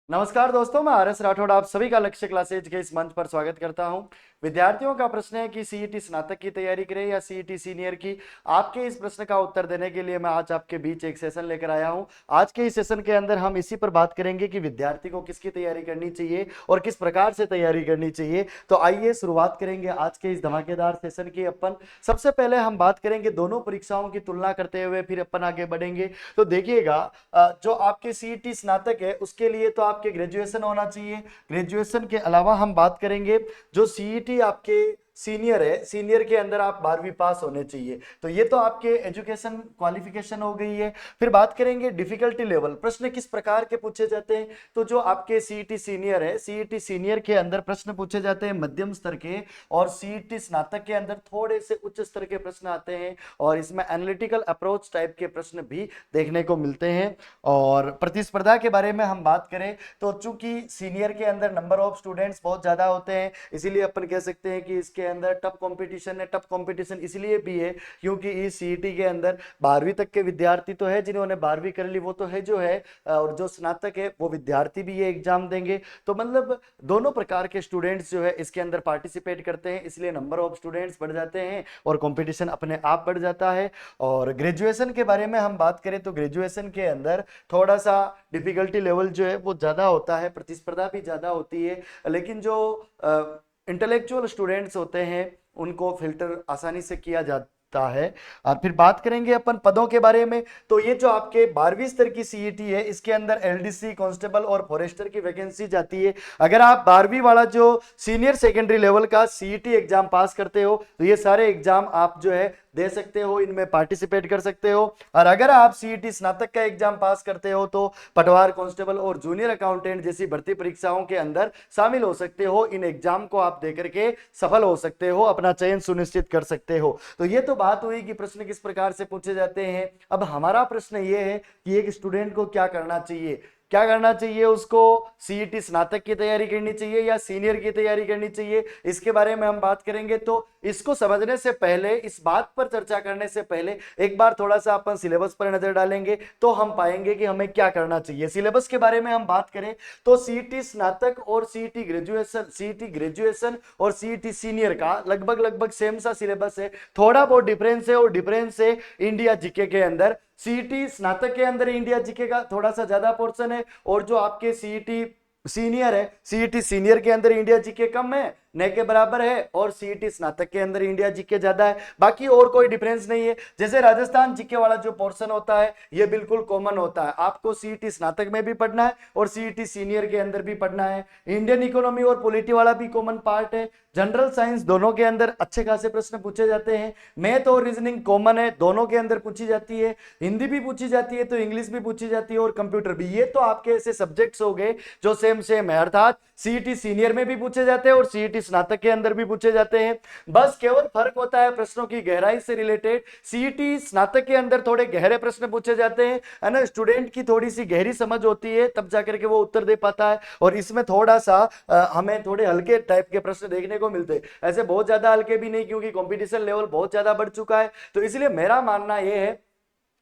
नमस्कार दोस्तों, मैं आर एस राठौड़ आप सभी का लक्ष्य क्लासेज के इस मंच पर स्वागत करता हूं। विद्यार्थियों का प्रश्न है कि सीईटी स्नातक की तैयारी करें या सीईटी सीनियर की। आपके इस प्रश्न का उत्तर देने के लिए मैं आज आपके बीच एक सेशन लेकर आया हूं। आज के इस सेशन के अंदर हम इसी पर बात करेंगे कि विद्यार्थी को किसकी तैयारी करनी चाहिए और किस प्रकार से तैयारी करनी चाहिए। तो आइए शुरुआत करेंगे आज के इस धमाकेदार सेशन की। अपन सबसे पहले हम बात करेंगे दोनों परीक्षाओं की तुलना करते हुए, फिर अपन आगे बढ़ेंगे। तो देखिएगा, जो आपके सीईटी स्नातक है उसके लिए तो आपके ग्रेजुएशन होना चाहिए। ग्रेजुएशन के अलावा हम बात करेंगे जो सीईटी आपके सीनियर है, सीनियर के अंदर आप 12वीं पास होने चाहिए। तो ये तो आपके एजुकेशन क्वालिफिकेशन हो गई है। फिर बात करेंगे डिफिकल्टी लेवल, प्रश्न किस प्रकार के पूछे जाते हैं। तो जो आपके सीईटी सीनियर है, सीईटी सीनियर के अंदर प्रश्न पूछे जाते हैं मध्यम स्तर के, और सीईटी स्नातक के अंदर थोड़े से उच्च स्तर के प्रश्न आते हैं, और इसमें एनालिटिकल अप्रोच टाइप के प्रश्न भी देखने को मिलते हैं। और प्रतिस्पर्धा के बारे में हम बात करें तो चूंकि सीनियर के अंदर नंबर ऑफ स्टूडेंट्स बहुत ज्यादा होते हैं, इसीलिए अपन कह सकते हैं कि इसके अंदर टफ कंपटीशन है। टफ कंपटीशन इसलिए भी है क्योंकि इस सीईटी के अंदर 12वीं तक के विद्यार्थी तो है, जिन्होंने 12वीं कर ली वो तो है जो है, और जो स्नातक है वो विद्यार्थी भी ये एग्जाम देंगे। तो मतलब दोनों प्रकार के स्टूडेंट्स जो है इसके अंदर पार्टिसिपेट करते हैं, इसलिए नंबर ऑफ स्टूडेंट्स बढ़ जाते हैं और कंपटीशन अपने आप बढ़ जाता है। और ग्रेजुएशन के बारे में हम बात करें तो ग्रेजुएशन के अंदर थोड़ा सा डिफिकल्टी लेवल जो है वो ज्यादा होता है, प्रतिस्पर्धा भी ज्यादा होती है, लेकिन जो इंटेलेक्चुअल स्टूडेंट्स होते हैं उनको फिल्टर आसानी से किया जाता है। और फिर बात करेंगे अपन पदों के बारे में। तो ये जो आपके 12वीं स्तर की सीईटी है इसके अंदर एलडीसी, कांस्टेबल और फॉरेस्टर की वैकेंसी जाती है। अगर आप 12वीं वाला जो सीनियर सेकेंडरी लेवल का सीईटी एग्जाम पास करते हो तो ये सारे एग्जाम आप जो है दे सकते हो, इनमें पार्टिसिपेट कर सकते हो। और अगर आप सीईटी स्नातक का एग्जाम पास करते हो तो पटवार, कांस्टेबल और जूनियर अकाउंटेंट जैसी भर्ती परीक्षाओं के अंदर शामिल हो सकते हो। इन एग्जाम को आप देकर के सफल हो सकते हो, अपना चयन सुनिश्चित कर सकते हो। तो ये तो बात हुई कि प्रश्न किस प्रकार से पूछे जाते हैं। अब हमारा प्रश्न ये है कि एक स्टूडेंट को क्या करना चाहिए। क्या करना चाहिए उसको, सीईटी स्नातक की तैयारी करनी चाहिए या सीनियर की तैयारी करनी चाहिए, इसके बारे में हम बात करेंगे। तो इसको समझने से पहले, इस बात पर चर्चा करने से पहले एक बार थोड़ा सा अपन सिलेबस पर नजर डालेंगे तो हम पाएंगे कि हमें क्या करना चाहिए। सिलेबस के बारे में हम बात करें तो सीईटी स्नातक और सीईटी ग्रेजुएशन और सीईटी सीनियर का लगभग लगभग सेम सा सिलेबस है। थोड़ा बहुत डिफरेंस है, और डिफरेंस है इंडिया जीके के अंदर। सीईटी स्नातक के अंदर इंडिया जीके का थोड़ा सा ज्यादा पोर्शन है, और जो आपके सीईटी सीनियर है, सीईटी सीनियर के अंदर इंडिया जीके कम है, न के बराबर है, और सीईटी स्नातक के अंदर इंडिया जीके ज्यादा है। बाकी और कोई डिफरेंस नहीं है। जैसे राजस्थान जीके वाला जो पोर्शन होता है ये बिल्कुल कॉमन होता है, आपको सीईटी स्नातक में भी पढ़ना है और सीईटी सीनियर के अंदर भी पढ़ना है। इंडियन इकोनॉमी और पॉलिटी वाला भी कॉमन पार्ट है। जनरल साइंस दोनों के अंदर अच्छे खासे प्रश्न पूछे जाते हैं। मैथ और रीजनिंग कॉमन है, दोनों के अंदर पूछी जाती है। हिंदी भी पूछी जाती है तो इंग्लिश भी पूछी जाती है, और कंप्यूटर भी। ये तो आपके ऐसे सब्जेक्ट्स हो गए जो सेम सेम है, अर्थात सीईटी सीनियर में भी पूछे जाते हैं और सीईटी स्नातक के अंदर भी पूछे जाते हैं। बस केवल फर्क होता है प्रश्नों की गहराई से रिलेटेड। सीईटी स्नातक के अंदर थोड़े गहरे प्रश्न पूछे जाते हैं, है ना। स्टूडेंट की थोड़ी सी गहरी समझ होती है तब जाकर के वो उत्तर दे पाता है, और इसमें थोड़ा सा हमें थोड़े हल्के टाइप के प्रश्न देखने को मिलते हैं। ऐसे बहुत ज्यादा हल्के भी नहीं, क्योंकि कंपटीशन लेवल बहुत ज्यादा बढ़ चुका है। तो इसलिए मेरा मानना यह है,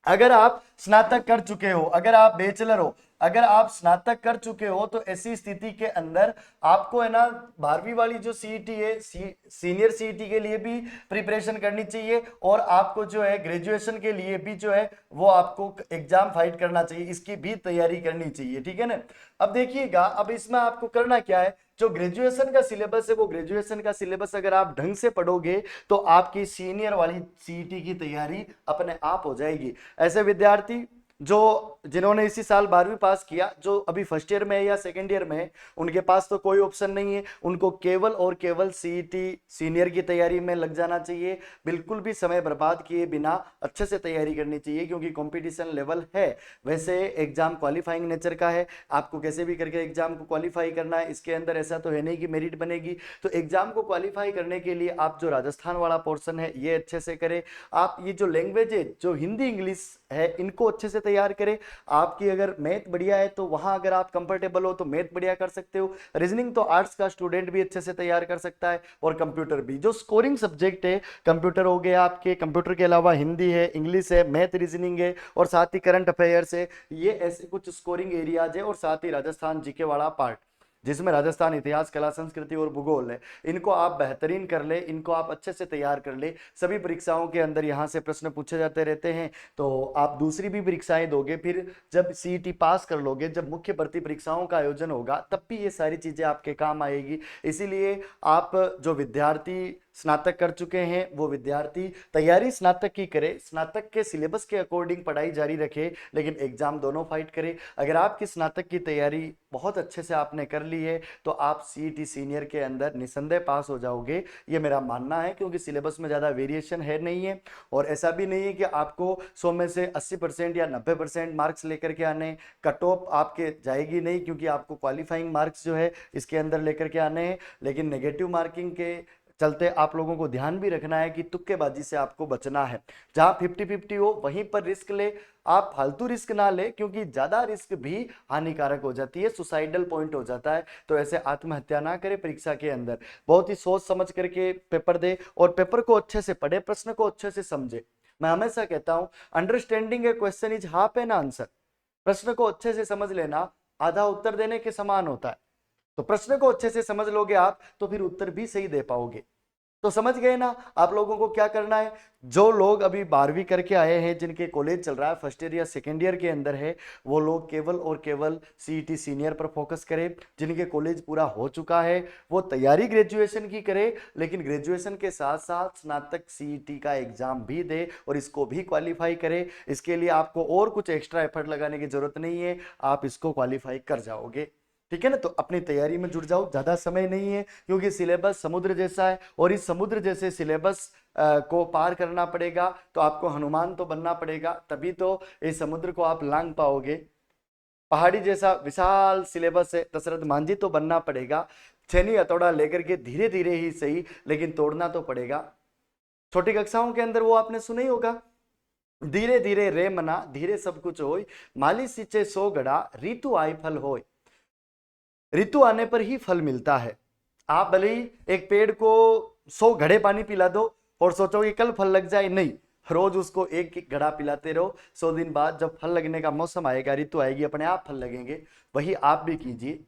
अगर आप स्नातक कर चुके हो, अगर आप बैचलर हो, अगर आप स्नातक कर चुके हो, तो ऐसी स्थिति के अंदर आपको है ना 12वीं वाली जो सीईटी है, सीनियर सीईटी के लिए भी प्रिपरेशन करनी चाहिए, और आपको जो है ग्रेजुएशन के लिए भी जो है वो आपको एग्जाम फाइट करना चाहिए, इसकी भी तैयारी करनी चाहिए, ठीक है ना। अब देखिएगा, अब इसमें आपको करना क्या है। जो ग्रेजुएशन का सिलेबस है वो ग्रेजुएशन का सिलेबस अगर आप ढंग से पढ़ोगे तो आपकी सीनियर वाली सीईटी की तैयारी अपने आप हो जाएगी। ऐसे विद्यार्थी जो जिन्होंने इसी साल 12वीं पास किया, जो अभी फर्स्ट ईयर में है या सेकेंड ईयर में है, उनके पास तो कोई ऑप्शन नहीं है, उनको केवल और केवल सीईटी सीनियर की तैयारी में लग जाना चाहिए। बिल्कुल भी समय बर्बाद किए बिना अच्छे से तैयारी करनी चाहिए, क्योंकि कंपटीशन लेवल है। वैसे एग्जाम क्वालिफाइंग नेचर का है, आपको कैसे भी करके एग्जाम को क्वालिफाई करना है। इसके अंदर ऐसा तो है नहीं कि मेरिट बनेगी। तो एग्जाम को क्वालिफाई करने के लिए आप जो राजस्थान वाला पोर्शन है ये अच्छे से करें। आप ये जो लैंग्वेज है, जो हिंदी इंग्लिश है, इनको अच्छे से तैयार करें। आपकी अगर मैथ बढ़िया है तो वहां अगर आप कंफर्टेबल हो तो मैथ बढ़िया कर सकते हो। रीजनिंग तो आर्ट्स का स्टूडेंट भी अच्छे से तैयार कर सकता है, और कंप्यूटर भी। जो स्कोरिंग सब्जेक्ट है, कंप्यूटर हो गया आपके, कंप्यूटर के अलावा हिंदी है, इंग्लिश है, मैथ, रीजनिंग है, और साथ ही करंट अफेयर्स है, ये ऐसे कुछ स्कोरिंग एरियाज है। और साथ ही राजस्थान जीके वाला पार्ट, जिसमें राजस्थान इतिहास, कला, संस्कृति और भूगोल है, इनको आप बेहतरीन कर ले, इनको आप अच्छे से तैयार कर ले। सभी परीक्षाओं के अंदर यहाँ से प्रश्न पूछे जाते रहते हैं, तो आप दूसरी भी परीक्षाएं दोगे, फिर जब सीईटी पास कर लोगे, जब मुख्य भर्ती परीक्षाओं का आयोजन होगा, तब भी ये सारी चीजें आपके काम आएगी। इसीलिए आप जो विद्यार्थी स्नातक कर चुके हैं, वो विद्यार्थी तैयारी स्नातक की करे, स्नातक के सिलेबस के अकॉर्डिंग पढ़ाई जारी रखे, लेकिन एग्जाम दोनों फाइट करे। अगर आपकी स्नातक की तैयारी बहुत अच्छे से आपने कर ली है, तो आप सीईटी सीनियर के अंदर निसंदेह पास हो जाओगे, ये मेरा मानना है, क्योंकि सिलेबस में ज़्यादा वेरिएशन है नहीं है। और ऐसा भी नहीं है कि आपको 100 में से 80% या 90% मार्क्स लेकर के आने, कट ऑफ आपके जाएगी नहीं, क्योंकि आपको क्वालिफाइंग मार्क्स जो है इसके अंदर लेकर के आने हैं। लेकिन नेगेटिव मार्किंग के चलते आप लोगों को ध्यान भी रखना है कि तुक्केबाजी से आपको बचना है। जहां 50-50 हो वहीं पर रिस्क ले, आप फालतू रिस्क ना ले, क्योंकि ज्यादा रिस्क भी हानिकारक हो जाती है, सुसाइडल पॉइंट हो जाता है। तो ऐसे आत्महत्या ना करे परीक्षा के अंदर, बहुत ही सोच समझ करके पेपर दे, और पेपर को अच्छे से पढ़े, प्रश्न को अच्छे से समझे। मैं हमेशा कहता हूं, understanding A question is half an answer. प्रश्न को अच्छे से समझ लेना आधा उत्तर देने के समान होता है। तो प्रश्न को अच्छे से समझ लोगे आप, तो फिर उत्तर भी सही दे पाओगे। तो समझ गए ना आप लोगों को क्या करना है। जो लोग अभी 12वीं करके आए हैं, जिनके कॉलेज चल रहा है, फर्स्ट ईयर या सेकेंड ईयर के अंदर है, वो लोग केवल और केवल सीईटी सीनियर पर फोकस करें। जिनके कॉलेज पूरा हो चुका है, वो तैयारी ग्रेजुएशन की करे, लेकिन ग्रेजुएशन के साथ साथ स्नातक सीईटी का एग्जाम भी दे और इसको भी क्वालिफाई करे। इसके लिए आपको और कुछ एक्स्ट्रा एफर्ट लगाने की जरूरत नहीं है, आप इसको क्वालिफाई कर जाओगे। ठीक है ना। तो अपनी तैयारी में जुट जाओ, ज्यादा समय नहीं है, क्योंकि सिलेबस समुद्र जैसा है, और इस समुद्र जैसे सिलेबस को पार करना पड़ेगा। तो आपको हनुमान तो बनना पड़ेगा, तभी तो इस समुद्र को आप लांग पाओगे। पहाड़ी जैसा विशाल सिलेबस है, दशरथ मांझी तो बनना पड़ेगा। छेनी हथौड़ा लेकर के धीरे धीरे ही सही, लेकिन तोड़ना तो पड़ेगा। छोटी कक्षाओं के अंदर वो आपने सुना ही होगा, धीरे धीरे रे मना, धीरे सब कुछ होय, माली सिंचे 100 घड़ा, ऋतु आई फल होय। ऋतु आने पर ही फल मिलता है। आप भले ही एक पेड़ को 100 घड़े पानी पिला दो और सोचो कि कल फल लग जाए, नहीं, रोज उसको एक एक घड़ा पिलाते रहो। 100 दिन बाद जब फल लगने का मौसम आएगा, ऋतु आएगी, अपने आप फल लगेंगे। वही आप भी कीजिए।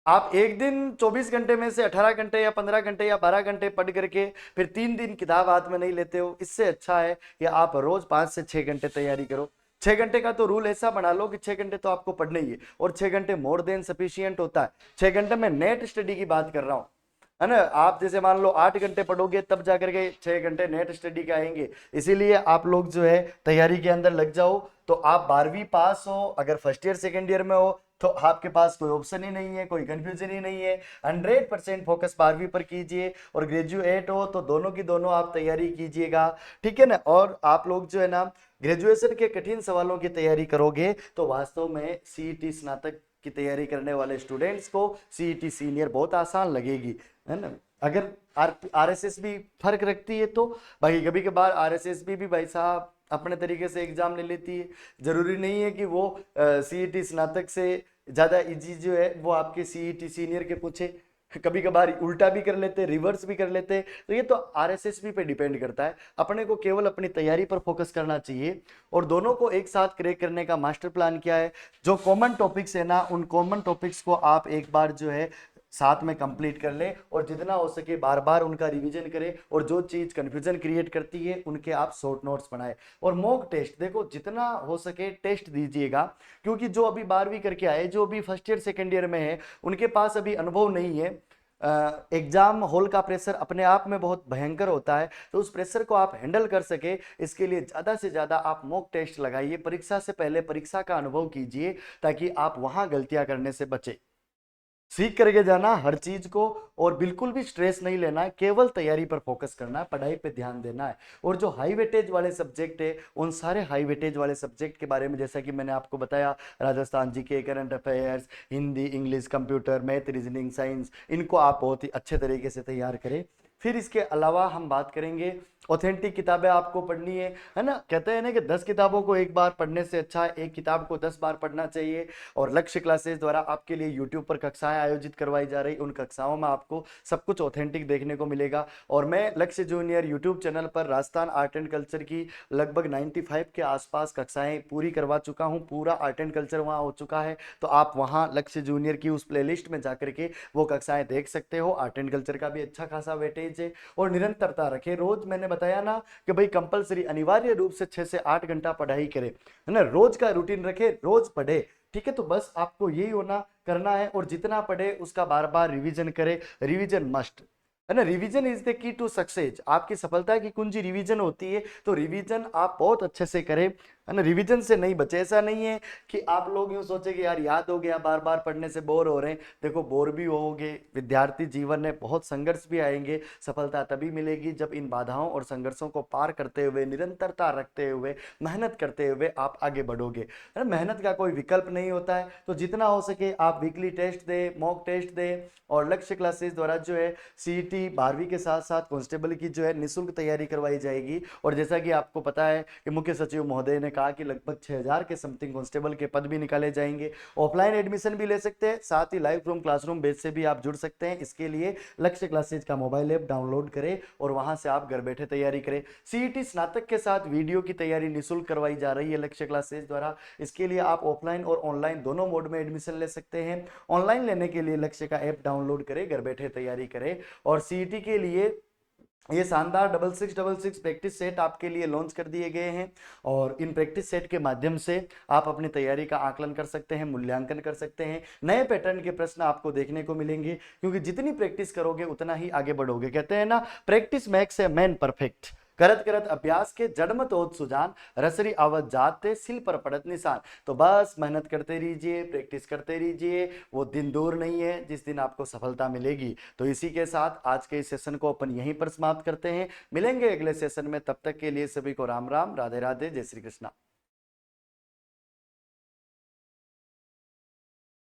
आप एक दिन 24 घंटे में से 18 घंटे या 15 घंटे या 12 घंटे पढ़ करके फिर 3 दिन किताब हाथ में नहीं लेते हो, इससे अच्छा है कि आप रोज 5 से 6 घंटे तैयारी करो। 6 घंटे का तो रूल ऐसा बना लो कि 6 घंटे तो आपको पढ़ने ही है, और 6 घंटे मोर देन सफिशियंट होता है। 6 घंटे में नेट स्टडी की बात कर रहा हूं, है ना। आप जैसे मान लो 8 घंटे पढ़ोगे, तब जाकर के 6 घंटे नेट स्टडी के आएंगे। इसीलिए आप लोग जो है तैयारी के अंदर लग जाओ। तो आप 12वीं पास हो, अगर फर्स्ट ईयर सेकेंड ईयर में हो, तो आपके पास कोई ऑप्शन ही नहीं है, कोई कंफ्यूजन ही नहीं है। 100% फोकस 12वीं पर कीजिए, और ग्रेजुएट हो तो दोनों की दोनों आप तैयारी कीजिएगा। ठीक है ना। और आप लोग जो है ना, ग्रेजुएशन के कठिन सवालों की तैयारी करोगे, तो वास्तव में सीईटी स्नातक की तैयारी करने वाले स्टूडेंट्स को सीईटी सीनियर बहुत आसान लगेगी, है ना। अगर आरएसएस भी फर्क रखती है तो भाई, कभी कभार आरएसएस भी भाई साहब अपने तरीके से एग्जाम ले लेती है। जरूरी नहीं है कि वो सीईटी स्नातक से ज्यादा इजी जो है वो आपके सीईटी सीनियर के पूछे। कभी कभार उल्टा भी कर लेते, रिवर्स भी कर लेते। तो ये तो आरएसएस पे डिपेंड करता है। अपने को केवल अपनी तैयारी पर फोकस करना चाहिए, और दोनों को एक साथ क्रैक करने का मास्टर प्लान क्या है। जो कॉमन टॉपिक्स है ना, उन कॉमन टॉपिक्स को आप एक बार जो है साथ में कंप्लीट कर ले, और जितना हो सके बार बार उनका रिवीजन करें। और जो चीज कंफ्यूजन क्रिएट करती है, उनके आप शॉर्ट नोट्स बनाए। और मॉक टेस्ट देखो, जितना हो सके टेस्ट दीजिएगा, क्योंकि जो अभी 12वीं करके आए, जो अभी फर्स्ट ईयर सेकेंड ईयर में है, उनके पास अभी अनुभव नहीं है। एग्जाम हॉल का प्रेशर अपने आप में बहुत भयंकर होता है। तो उस प्रेशर को आप हैंडल कर सके, इसके लिए ज़्यादा से ज़्यादा आप मॉक टेस्ट लगाइए। परीक्षा से पहले परीक्षा का अनुभव कीजिए, ताकि आप वहां गलतियां करने से बचे। सीख करके जाना हर चीज को, और बिल्कुल भी स्ट्रेस नहीं लेना है, केवल तैयारी पर फोकस करना है, पढ़ाई पे ध्यान देना है। और जो हाई वेटेज वाले सब्जेक्ट है, उन सारे हाई वेटेज वाले सब्जेक्ट के बारे में, जैसा कि मैंने आपको बताया, Rajasthan GK, current affairs, Hindi, English, computer, math, reasoning, science, इनको आप बहुत ही अच्छे तरीके से तैयार करें। फिर इसके अलावा हम बात करेंगे ऑथेंटिक किताबें आपको पढ़नी है ना। कहते हैं ना कि 10 किताबों को एक बार पढ़ने से अच्छा है एक किताब को 10 बार पढ़ना चाहिए। और लक्ष्य क्लासेस द्वारा आपके लिए यूट्यूब पर कक्षाएं आयोजित करवाई जा रही, उन कक्षाओं में आपको सब कुछ ऑथेंटिक देखने को मिलेगा। और मैं लक्ष्य जूनियर यूट्यूब चैनल पर राजस्थान आर्ट एंड कल्चर की लगभग 95 के आसपास कक्षाएं पूरी करवा चुका हूं, पूरा आर्ट एंड कल्चर वहां हो चुका है। तो आप वहां लक्ष्य जूनियर की उस प्लेलिस्ट में जाकर के वो कक्षाएं देख सकते हो। आर्ट एंड कल्चर का भी अच्छा खासा वेटेज है। और निरंतरता रखें, रोज मैंने बताया ना कि भाई कंपलसरी अनिवार्य रूप से 6 से 8 घंटा पढ़ाई करें, है ना। रोज का रूटीन रखे, रोज पढ़े, ठीक है। तो बस आपको यही होना करना है। और जितना पढ़े उसका बार बार रिवीजन करे, रिवीजन मस्ट, है ना। Revision is the key to success. आपकी सफलता की कुंजी रिवीजन होती है। तो रिवीजन आप बहुत अच्छे से करें, है ना। रिवीजन से नहीं बचे। ऐसा नहीं है कि आप लोग यूं सोचे कि यार याद हो गया, बार बार पढ़ने से बोर हो रहे हैं। देखो बोर भी होगे, विद्यार्थी जीवन में बहुत संघर्ष भी आएंगे। सफलता तभी मिलेगी जब इन बाधाओं और संघर्षों को पार करते हुए, निरंतरता रखते हुए, मेहनत करते हुए आप आगे बढ़ोगे, है ना। मेहनत का कोई विकल्प नहीं होता है। तो जितना हो सके आप वीकली टेस्ट दे, मॉक टेस्ट दे। और लक्ष्य क्लासेस द्वारा जो है सीईटी 12वीं के साथ साथ कांस्टेबल की जो है निःशुल्क तैयारी करवाई जाएगी। और जैसा कि आपको पता है कि मुख्य सचिव महोदय ने कहा कि लगभग 6000 के समथिंग कांस्टेबल के पद भी निकाले जाएंगे। ऑफलाइन एडमिशन भी ले सकते हैं, साथ ही लाइव फ्रॉम क्लासरूम बेस से भी आप जुड़ सकते हैं। इसके लिए लक्ष्य क्लासेज का मोबाइल ऐप डाउनलोड करें और वहां से आप घर बैठे तैयारी करें। सीईटी स्नातक के साथ वीडियो की तैयारी निःशुल्क करवाई जा रही है लक्ष्य क्लासेज द्वारा। इसके लिए आप ऑफलाइन और ऑनलाइन दोनों मोड में एडमिशन ले सकते हैं। ऑनलाइन लेने के लिए लक्ष्य का ऐप डाउनलोड करें, घर बैठे तैयारी करें। और सीईटी के लिए ये शानदार 6666 प्रैक्टिस सेट आपके लिए लॉन्च कर दिए गए हैं। और इन प्रैक्टिस सेट के माध्यम से आप अपनी तैयारी का आकलन कर सकते हैं, मूल्यांकन कर सकते हैं। नए पैटर्न के प्रश्न आपको देखने को मिलेंगे, क्योंकि जितनी प्रैक्टिस करोगे उतना ही आगे बढ़ोगे। कहते हैं ना, practice makes a man perfect. करत करत अभ्यास के जड़मत ओत सुजान, रसरी आवत जाते सिल पर पड़त निशान। तो बस मेहनत करते रहिए, प्रैक्टिस करते रहिए। वो दिन दूर नहीं है जिस दिन आपको सफलता मिलेगी। तो इसी के साथ आज के इस सेशन को अपन यहीं पर समाप्त करते हैं। मिलेंगे अगले सेशन में, तब तक के लिए सभी को राम राम, राधे राधे, जय श्री कृष्णा।